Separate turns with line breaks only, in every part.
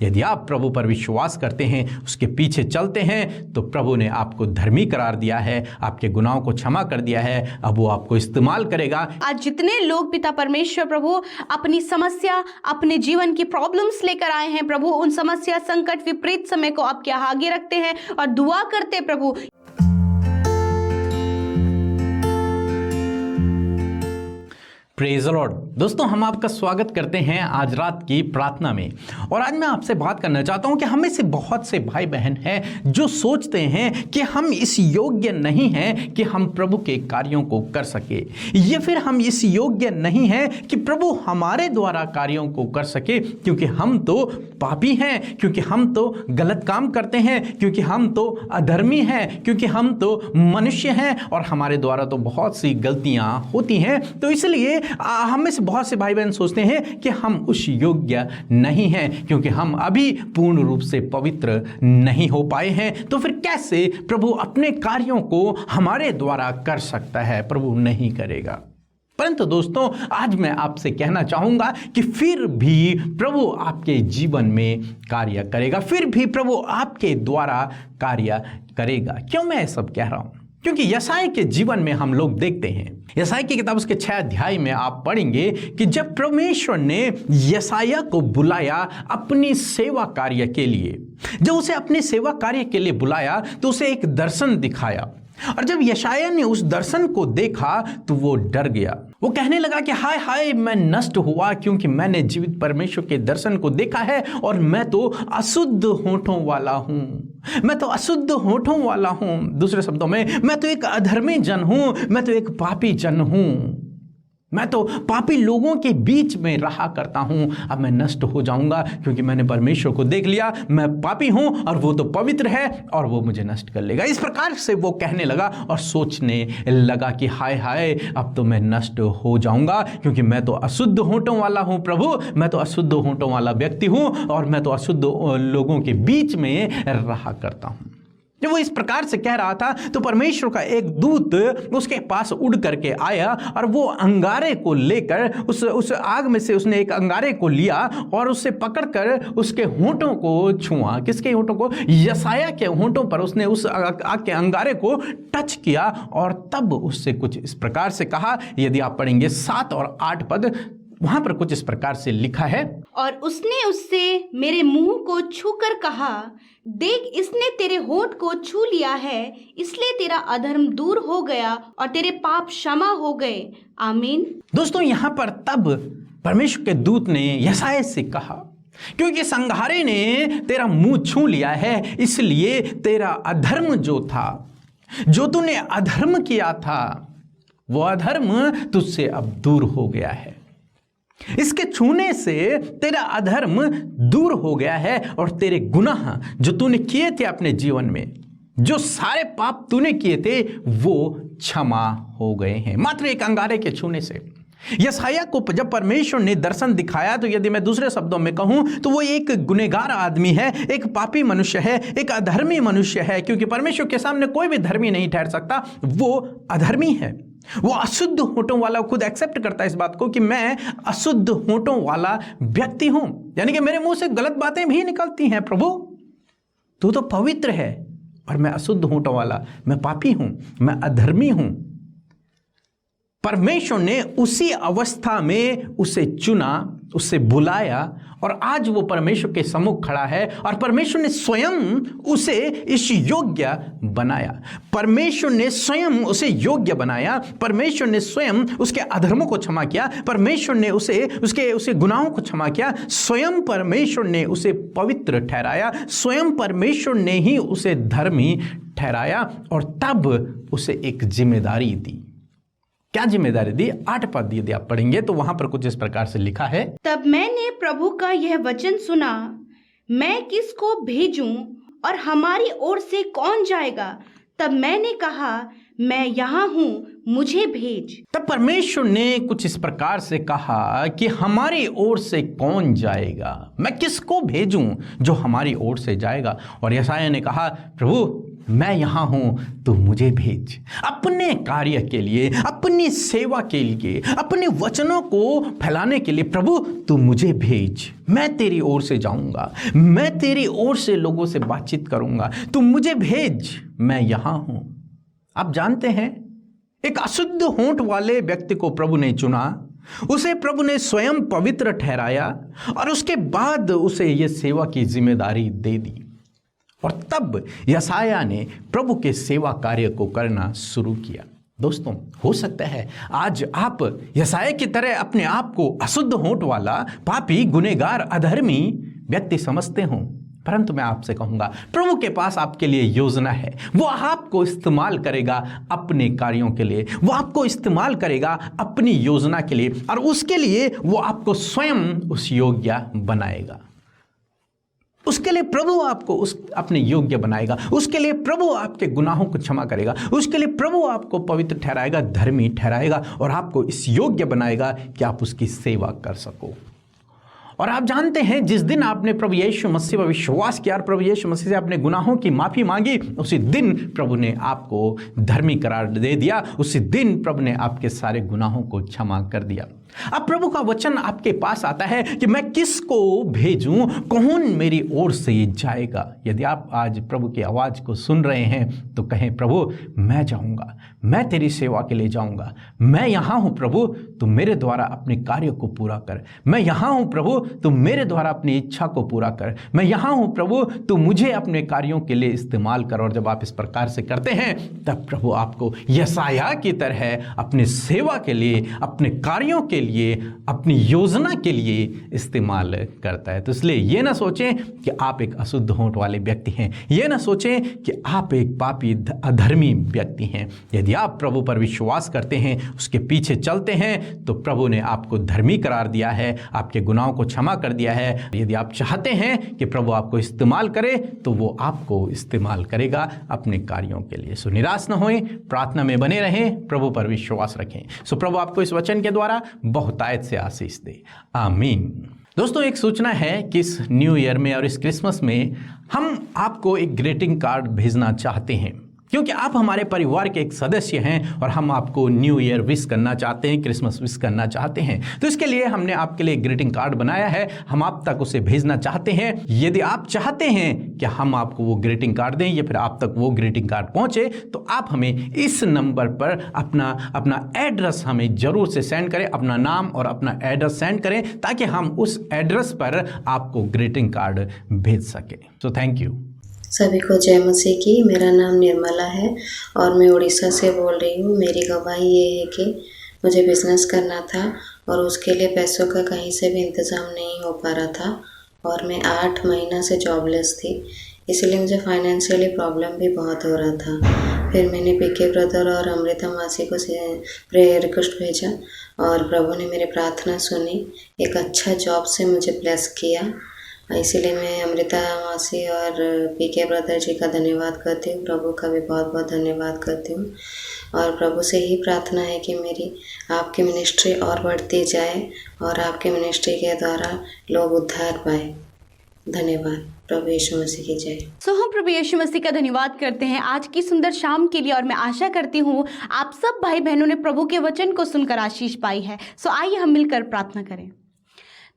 यदि आप प्रभु पर विश्वास करते हैं, उसके पीछे चलते हैं, तो प्रभु ने आपको धर्मी करार दिया है, आपके गुनाहों को क्षमा कर दिया है। अब वो आपको इस्तेमाल करेगा।
आज जितने लोग पिता परमेश्वर प्रभु अपनी समस्या, अपने जीवन की प्रॉब्लम्स लेकर आए हैं प्रभु, उन समस्या, संकट, विपरीत समय को आपके आगे रखते हैं और दुआ करते प्रभु।
Praise the Lord. दोस्तों, हम आपका स्वागत करते हैं आज रात की प्रार्थना में। और आज मैं आपसे बात करना चाहता हूं कि हमें से बहुत से भाई बहन हैं जो सोचते हैं कि हम इस योग्य नहीं हैं कि हम प्रभु के कार्यों को कर सके, या फिर हम इस योग्य नहीं हैं कि प्रभु हमारे द्वारा कार्यों को कर सके, क्योंकि हम तो पापी हैं, क्योंकि हम तो गलत काम करते हैं, क्योंकि हम तो अधर्मी हैं, क्योंकि हम तो मनुष्य हैं और हमारे द्वारा तो बहुत सी गलतियां होती हैं। तो इसलिए हम में से बहुत से भाई बहन सोचते हैं कि हम उस योग्य नहीं हैं, क्योंकि हम अभी पूर्ण रूप से पवित्र नहीं हो पाए हैं। तो फिर कैसे प्रभु अपने कार्यों को हमारे द्वारा कर सकता है? प्रभु नहीं करेगा। परंतु दोस्तों, आज मैं आपसे कहना चाहूंगा कि फिर भी प्रभु आपके जीवन में कार्य करेगा, फिर भी प्रभु आपके द्वारा कार्य करेगा। क्यों मैं ये सब कह रहा हूं? क्योंकि यशायाह के जीवन में हम लोग देखते हैं, यशायाह की किताब उसके 6 अध्याय में आप पढ़ेंगे कि जब परमेश्वर ने यशायाह को बुलाया अपनी सेवा कार्य के लिए, जब उसे अपने सेवा कार्य के लिए बुलाया तो उसे एक दर्शन दिखाया। और जब यशायाह ने उस दर्शन को देखा तो वो डर गया। वो कहने लगा कि हाय हाय, मैं नष्ट हुआ, क्योंकि मैंने जीवित परमेश्वर के दर्शन को देखा है और मैं तो अशुद्ध होठों वाला हूं। मैं तो अशुद्ध होठों वाला हूं। दूसरे शब्दों में, मैं तो एक अधर्मी जन हूं, मैं तो एक पापी जन हूं, मैं तो पापी लोगों के बीच में रहा करता हूं। अब मैं नष्ट हो जाऊंगा, क्योंकि मैंने परमेश्वर को देख लिया। मैं पापी हूं और वो तो पवित्र है और वो मुझे नष्ट कर लेगा। इस प्रकार से वो कहने लगा और सोचने लगा कि हाय हाय, अब तो मैं नष्ट हो जाऊंगा, क्योंकि मैं तो अशुद्ध होठों वाला हूं। प्रभु, मैं तो अशुद्ध होठों वाला व्यक्ति हूं और मैं तो अशुद्ध लोगों के बीच में रहा करता हूं। जब वो इस प्रकार से कह रहा था तो परमेश्वर का एक दूत उसके पास उड़ करके आया और वो अंगारे को लेकर उस आग में से उसने एक अंगारे को लिया और उससे पकड़कर उसके होंठों को छुआ। किसके होंठों को? यशायाह के होंठों पर उसने उस आग के अंगारे को टच किया और तब उससे कुछ इस प्रकार से कहा। यदि आप पढ़ेंगे 7 और 8 पद, वहां पर कुछ इस प्रकार से लिखा है,
और उसने उससे मेरे मुंह को छूकर कहा, देख, इसने तेरे होंठ को छू लिया है, इसलिए तेरा अधर्म दूर हो गया और तेरे पाप क्षमा हो गए। आमीन। दोस्तों,
यहां पर तब परमेश्वर के दूत ने यशायाह से कहा, क्योंकि इस अंगारे ने तेरा मुंह छू लिया है, इसलिए तेरा अधर्म जो था, जो तूने अधर्म किया था, वो अधर्म तुझसे अब दूर हो गया है। इसके छूने से तेरा अधर्म दूर हो गया है और तेरे गुनाह जो तूने किए थे अपने जीवन में, जो सारे पाप तूने किए थे, वो क्षमा हो गए हैं मात्र एक अंगारे के छूने से। यशायाह को जब परमेश्वर ने दर्शन दिखाया, तो यदि मैं दूसरे शब्दों में कहूं तो वो एक गुनहगार आदमी है, एक पापी मनुष्य है, एक अधर्मी मनुष्य है, क्योंकि परमेश्वर के सामने कोई भी धर्मी नहीं ठहर सकता। वो अधर्मी है, वो अशुद्ध होठों वाला, खुद एक्सेप्ट करता है इस बात को कि मैं अशुद्ध होठों वाला व्यक्ति हूं, यानी कि मेरे मुंह से गलत बातें भी निकलती हैं। प्रभु, तू तो पवित्र है और मैं अशुद्ध होठों वाला, मैं पापी हूं, मैं अधर्मी हूं। परमेश्वर ने उसी अवस्था में उसे चुना, उसे बुलाया और आज वो परमेश्वर के सम्मुख खड़ा है और परमेश्वर ने स्वयं उसे इस योग्य बनाया। परमेश्वर ने स्वयं उसे योग्य बनाया। परमेश्वर ने स्वयं उसके अधर्मों को क्षमा किया। परमेश्वर ने उसके गुनाहों को क्षमा किया। स्वयं परमेश्वर ने उसे पवित्र ठहराया। स्वयं परमेश्वर ने ही उसे धर्मी ठहराया और तब उसे एक जिम्मेदारी दी। क्या जिम्मेदारी दी? 8 पद यदि आप पढ़ेंगे तो वहां पर कुछ इस प्रकार से लिखा है,
तब मैंने प्रभु का यह वचन सुना, मैं किसको भेजूं और हमारी ओर से कौन जाएगा? तब मैंने कहा, मैं यहाँ हूँ, मुझे भेज।
तब परमेश्वर ने कुछ इस प्रकार से कहा कि हमारी ओर से कौन जाएगा, मैं किसको भेजूं जो हमारी ओर से जाएगा। और यशायाह ने कहा, प्रभु मैं यहाँ हूँ, तू मुझे भेज। अपने कार्य के लिए, अपनी सेवा के लिए, अपने वचनों को फैलाने के लिए प्रभु तू मुझे भेज। मैं तेरी ओर से जाऊँगा, मैं तेरी ओर से लोगों से बातचीत करूँगा, तू मुझे भेज, मैं यहाँ हूँ। आप जानते हैं, एक अशुद्ध होंठ वाले व्यक्ति को प्रभु ने चुना, उसे प्रभु ने स्वयं पवित्र ठहराया और उसके बाद उसे यह सेवा की जिम्मेदारी दे दी। और तब यशायाह ने प्रभु के सेवा कार्य को करना शुरू किया। दोस्तों, हो सकता है आज आप यशायाह की तरह अपने आप को अशुद्ध होंठ वाला, पापी, गुनहगार, अधर्मी व्यक्ति समझते हों, परंतु मैं आपसे कहूंगा प्रभु के पास आपके लिए योजना है। वो आपको इस्तेमाल करेगा अपने कार्यों के लिए, वो आपको इस्तेमाल करेगा अपनी योजना के लिए, और उसके लिए वो आपको स्वयं उस योग्य बनाएगा। उसके लिए प्रभु आपको अपने योग्य बनाएगा, उसके लिए प्रभु आपके गुनाहों को क्षमा करेगा, उसके लिए प्रभु आपको पवित्र ठहराएगा, धर्मी ठहराएगा और आपको इस योग्य बनाएगा कि आप उसकी सेवा कर सको। और आप जानते हैं, जिस दिन आपने प्रभु यीशु मसीह पर विश्वास किया और प्रभु यीशु मसीह से अपने गुनाहों की माफ़ी मांगी, उसी दिन प्रभु ने आपको धर्मी करार दे दिया, उसी दिन प्रभु ने आपके सारे गुनाहों को क्षमा कर दिया। अब प्रभु का वचन आपके पास आता है कि मैं किसको भेजूं, कौन मेरी ओर से जाएगा। यदि आप आज प्रभु की आवाज़ को सुन रहे हैं तो कहें, प्रभु मैं जाऊंगा, मैं तेरी सेवा के लिए जाऊंगा, मैं यहाँ हूँ प्रभु, तुम मेरे द्वारा अपने कार्य को पूरा कर। मैं यहाँ हूँ प्रभु, तुम मेरे द्वारा अपनी इच्छा को पूरा कर। मैं यहाँ हूँ प्रभु, तुम मुझे अपने कार्यों के लिए इस्तेमाल कर। और जब आप इस प्रकार से करते हैं तब प्रभु आपको यशायाह की तरह अपने सेवा के लिए, अपने कार्यों के लिए, अपनी योजना के लिए इस्तेमाल करता है। तो इसलिए ये ना सोचें कि आप एक अशुद्ध होंठ वाले व्यक्ति हैं, ये ना सोचें कि आप एक पापी अधर्मी व्यक्ति हैं। यदि आप प्रभु पर विश्वास करते हैं, उसके पीछे चलते हैं, तो प्रभु ने आपको धर्मी करार दिया है, आपके गुनाहों को क्षमा कर दिया है। यदि आप चाहते हैं कि प्रभु आपको इस्तेमाल करे तो वो आपको इस्तेमाल करेगा अपने कार्यों के लिए। सो निराश न होएं, प्रार्थना में बने रहें, प्रभु पर विश्वास रखें। सो प्रभु आपको इस वचन के द्वारा बहुतायत से आशीष दे। आमीन। दोस्तों, एक सूचना है कि इस न्यू ईयर में और इस क्रिसमस में हम आपको एक ग्रीटिंग कार्ड भेजना चाहते हैं, क्योंकि आप हमारे परिवार के एक सदस्य हैं और हम आपको न्यू ईयर विश करना चाहते हैं, क्रिसमस विश करना चाहते हैं। तो इसके लिए हमने आपके लिए ग्रीटिंग कार्ड बनाया है, हम आप तक उसे भेजना चाहते हैं। यदि आप चाहते हैं कि हम आपको वो ग्रीटिंग कार्ड दें या फिर आप तक वो ग्रीटिंग कार्ड पहुंचे, तो आप हमें इस नंबर पर अपना एड्रेस हमें जरूर से सेंड करें, अपना नाम और अपना एड्रेस सेंड करें, ताकि हम उस एड्रेस पर आपको ग्रीटिंग कार्ड भेज सकें। So thank you.
सभी को जय मसीह की। मेरा नाम निर्मला है और मैं उड़ीसा से बोल रही हूँ। मेरी गवाही ये है कि मुझे बिज़नेस करना था और उसके लिए पैसों का कहीं से भी इंतज़ाम नहीं हो पा रहा था और मैं 8 महीना से जॉबलेस थी, इसलिए मुझे फाइनेंशियली प्रॉब्लम भी बहुत हो रहा था। फिर मैंने पीके ब्रदर और अमृता मासी को प्रेयर रिक्वेस्ट भेजा और प्रभु ने मेरी प्रार्थना सुनी, एक अच्छा जॉब से मुझे ब्लेस किया। इसीलिए मैं अमृता मासी और पीके ब्रदर जी का धन्यवाद करती हूँ, प्रभु का भी बहुत बहुत धन्यवाद करती हूँ। और प्रभु से ही प्रार्थना है कि मेरी आपकी मिनिस्ट्री और बढ़ती जाए और आपके मिनिस्ट्री के द्वारा लोग उद्धार पाए। धन्यवाद। प्रभु यीशु मसीह की जय।
हम प्रभु यीशु मसीह का धन्यवाद करते हैं आज की सुंदर शाम के लिए, और मैं आशा करती हूँ आप सब भाई बहनों ने प्रभु के वचन को सुनकर आशीष पाई है। आइए हम मिलकर प्रार्थना करें।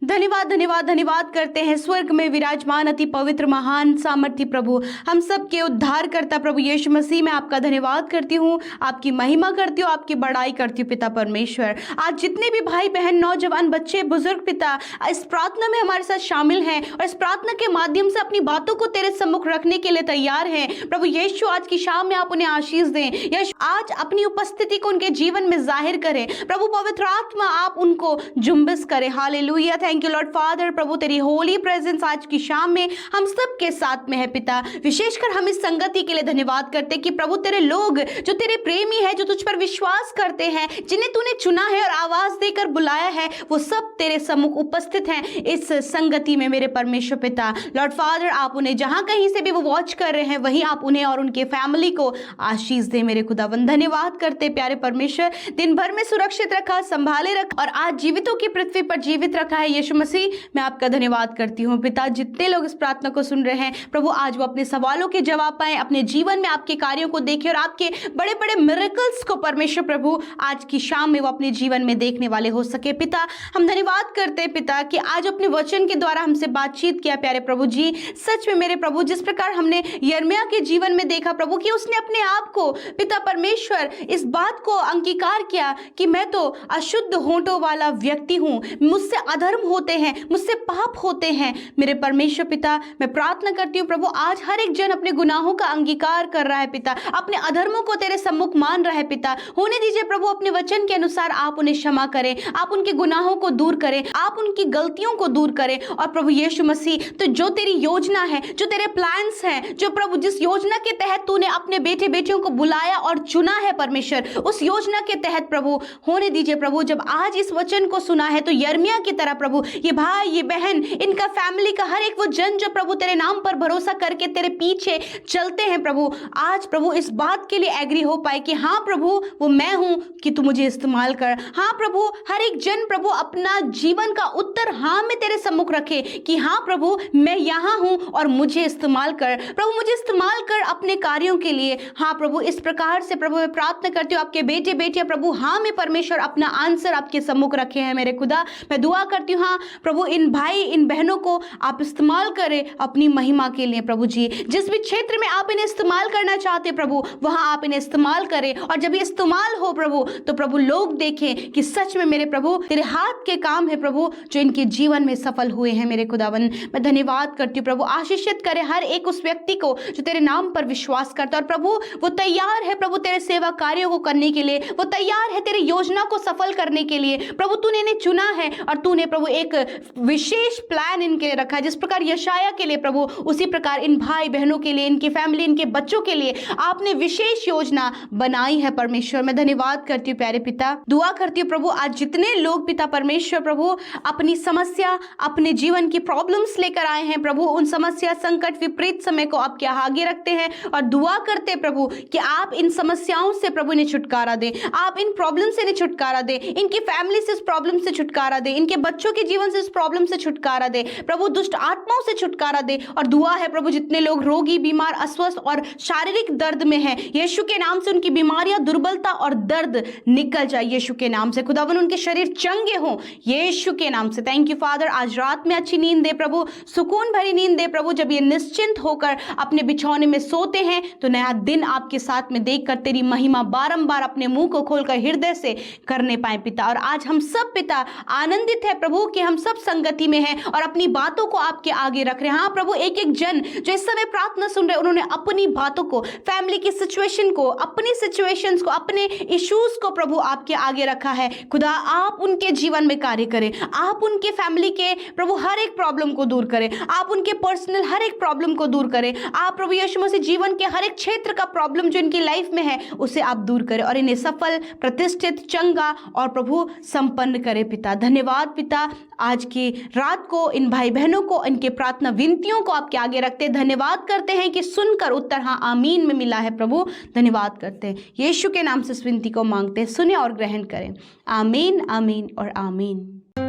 धन्यवाद धन्यवाद धन्यवाद करते हैं स्वर्ग में विराजमान अति पवित्र महान सामर्थ्य प्रभु, हम सब के उद्धार करता प्रभु यीशु मसीह, मैं आपका धन्यवाद करती हूँ, आपकी महिमा करती हूँ, आपकी बड़ाई करती हूँ पिता परमेश्वर। आज जितने भी भाई बहन, नौजवान, बच्चे, बुजुर्ग पिता इस प्रार्थना में हमारे साथ शामिल हैं और इस प्रार्थना के माध्यम से अपनी बातों को तेरे सम्मुख रखने के लिए तैयार हैं, प्रभु यीशु आज की शाम में आप उन्हें आशीष दें। यीशु आज अपनी उपस्थिति को उनके जीवन में जाहिर करें। प्रभु पवित्र आत्मा आप उनको जुम्बिश करें। Hallelujah. Thank you Lord Father. प्रभु तेरी होली प्रेजेंस आज की शाम में हम सब के साथ में है पिता। विशेषकर हम इस संगति के लिए धन्यवाद करते कि प्रभु तेरे लोग जो तेरे प्रेमी है, जो तुझ पर विश्वास करते हैं, जिन्हें तूने चुना है और आवाज देकर बुलाया है, वो सब तेरे सम्मुख उपस्थित हैं इस संगति में मेरे परमेश्वर पिता। लॉर्ड फादर आप उन्हें जहां कहीं से भी वो वॉच कर रहे हैं वहीं आप उन्हें और उनके फैमिली को आशीष दे मेरे खुदावंद। धन्यवाद करते प्यारे परमेश्वर, दिन भर में सुरक्षित रखा, संभाले रखा और आज जीवितों की पृथ्वी पर जीवित रखा है यीशु मसीह, मैं आपका धन्यवाद करती हूँ पिता, जितने लोग इस प्रार्थना को सुन रहे हैं प्रभु, आज वो अपने सवालों के जवाब पाएं, अपने जीवन में आपके कार्यों को देखें और आपके बड़े बड़े मिरेकल्स को परमेश्वर प्रभु आज की शाम में वो अपने जीवन में देखने वाले हो सके। पिता, हम धन्यवाद करते हैं पिता कि आज अपने वचन के द्वारा हमसे बातचीत किया प्यारे प्रभु जी। सच में मेरे प्रभु, जिस प्रकार हमने यिर्मयाह के जीवन में देखा प्रभु कि उसने अपने आप को पिता परमेश्वर इस बात को अंगीकार किया कि मैं तो अशुद्ध होंठों वाला व्यक्ति हूँ, मुझसे अधर्म होते हैं, मुझसे पाप होते हैं। मेरे परमेश्वर पिता, मैं प्रार्थना करती हूँ प्रभु, आज हर एक जन अपने गुनाहों का अंगीकार कर रहा है पिता, अपने अधर्मों को तेरे सम्मुख मान रहा है पिता। होने दीजिए प्रभु, अपने वचन के अनुसार आप उन्हें क्षमा करें, आप उनके गुनाहों को दूर करें, आप उनकी गलतियों को दूर करें। और प्रभु यीशु मसीह, तो जो तेरी योजना है, जो तेरे प्लान्स हैं, जो प्रभु जिस योजना के तहत तूने अपने बेटे बेटियों को बुलाया और चुना है परमेश्वर, उस योजना के तहत प्रभु होने दीजिए प्रभु, जब आज इस वचन को सुना है तो यिर्मयाह की तरह प्रभु ये भाई, ये बहन, इनका फैमिली का हर एक वो जन जो प्रभु तेरे नाम पर भरोसा करके तेरे पीछे चलते हैं प्रभु, आज प्रभु इस बात के लिए एग्री हो पाए कि हाँ प्रभु, वो मैं हूं कि तू मुझे इस्तेमाल कर। हाँ प्रभु, हर एक जन प्रभु अपना जीवन का उत्तर हाँ में तेरे सम्मुख रखे कि हाँ प्रभु, मैं यहाँ हूं और मुझे इस्तेमाल कर प्रभु, मुझे इस्तेमाल कर अपने कार्यों के लिए। हाँ प्रभु, इस प्रकार से प्रभु मैं प्रार्थना करती हूँ, आपके बेटे बेटियां प्रभु हाँ में परमेश्वर अपना आंसर आपके सम्मुख रखे हैं मेरे खुदा। मैं दुआ करती हूँ हाँ प्रभु, इन भाई इन बहनों को आप इस्तेमाल करें अपनी महिमा के लिए प्रभु जी। जिस भी क्षेत्र में आप इन्हें इस्तेमाल करना चाहते प्रभु, वहां आप इन्हें इस्तेमाल करें, और जब ये इस्तेमाल हो प्रभु तो प्रभु लोग देखें कि सच में मेरे प्रभु तेरे हाथ के काम है प्रभु, जो इनके जीवन में सफल हुए हैं मेरे खुदावन। मैं धन्यवाद करती हूँ प्रभु, आशीषित करे हर एक उस व्यक्ति को जो तेरे नाम पर विश्वास करता है और प्रभु वो तैयार है प्रभु तेरे सेवा कार्यों को करने के लिए, वो तैयार है तेरी योजना को सफल करने के लिए। प्रभु तूने इन्हें चुना है और तूने प्रभु एक विशेष प्लान इनके लिए रखा है, जिस प्रकार यशायाह के लिए प्रभु, उसी प्रकार इन भाई बहनों के लिए, इनकी फैमिली, इनके बच्चों के लिए आपने विशेष योजना बनाई है परमेश्वर। मैं धन्यवाद करती हूँ प्यारे पिता, दुआ करती हूँ प्रभु आज जितने लोग पिता परमेश्वर प्रभु अपनी समस्या, अपने जीवन की प्रॉब्लम्स लेकर आए हैं प्रभु, उन समस्या संकट विपरीत समय को आपके आगे रखते हैं और दुआ करते हैं प्रभु कि आप इन समस्याओं से प्रभु इन्हें छुटकारा दें, आप इन प्रॉब्लम से इन्हें छुटकारा दें, इनकी फैमिली से इस प्रॉब्लम से छुटकारा दें, इनके बच्चों के जीवन से इस प्रॉब्लम से छुटकारा दे प्रभु, दुष्ट आत्माओं से छुटकारा दे। और दुआ है प्रभु जितने लोग रोगी, बीमार, अस्वस्थ और शारीरिक दर्द में हैं, यीशु के नाम से उनकी बीमारियां, दुर्बलता और दर्द निकल जाए यीशु के नाम से। खुदावन उनके शरीर चंगे हों यीशु के नाम से। थैंक यू फादर, आज रात में अच्छी नींद दे प्रभु, सुकून भरी नींद दे प्रभु, जब ये निश्चिंत होकर अपने बिछौने में सोते हैं तो नया दिन आपके साथ में देखकर तेरी महिमा बारंबार अपने मुंह को खोलकर हृदय से करने पाए पिता। और आज हम सब पिता आनंदित है प्रभु कि हम सब संगति में हैं और अपनी बातों को आपके आगे रख रहे हैं। हाँ प्रभु, एक एक जन जो इस समय प्रार्थना सुन रहे हैं, उन्होंने अपनी बातों को, फैमिली की सिचुएशन को, अपनी सिचुएशंस को, अपने इश्यूज को प्रभु आपके आगे रखा है। खुदा आप उनके जीवन में कार्य करें, आप उनके फैमिली के प्रभु हर एक प्रॉब्लम को दूर करें, आप उनके पर्सनल हर एक प्रॉब्लम को दूर करें, आप प्रभु यीशु मसीह जीवन के हर एक क्षेत्र का प्रॉब्लम जो इनकी लाइफ में है उसे आप दूर करें और इन्हें सफल, प्रतिष्ठित, चंगा और प्रभु संपन्न करें पिता। धन्यवाद पिता, आज की रात को इन भाई बहनों को, इनके प्रार्थना विनतियों को आपके आगे रखते धन्यवाद करते हैं कि सुनकर उत्तर हाँ आमीन में मिला है प्रभु। धन्यवाद करते हैं, यीशु के नाम से इस विनती को मांगते हैं, सुने और ग्रहण करें। आमीन, आमीन और आमीन।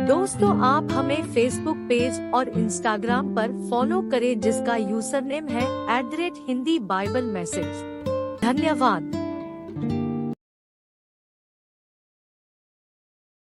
दोस्तों, आप हमें फेसबुक पेज और इंस्टाग्राम पर फॉलो करें जिसका यूजर नेम है @हिंदी बाइबल मैसेज। धन्यवाद।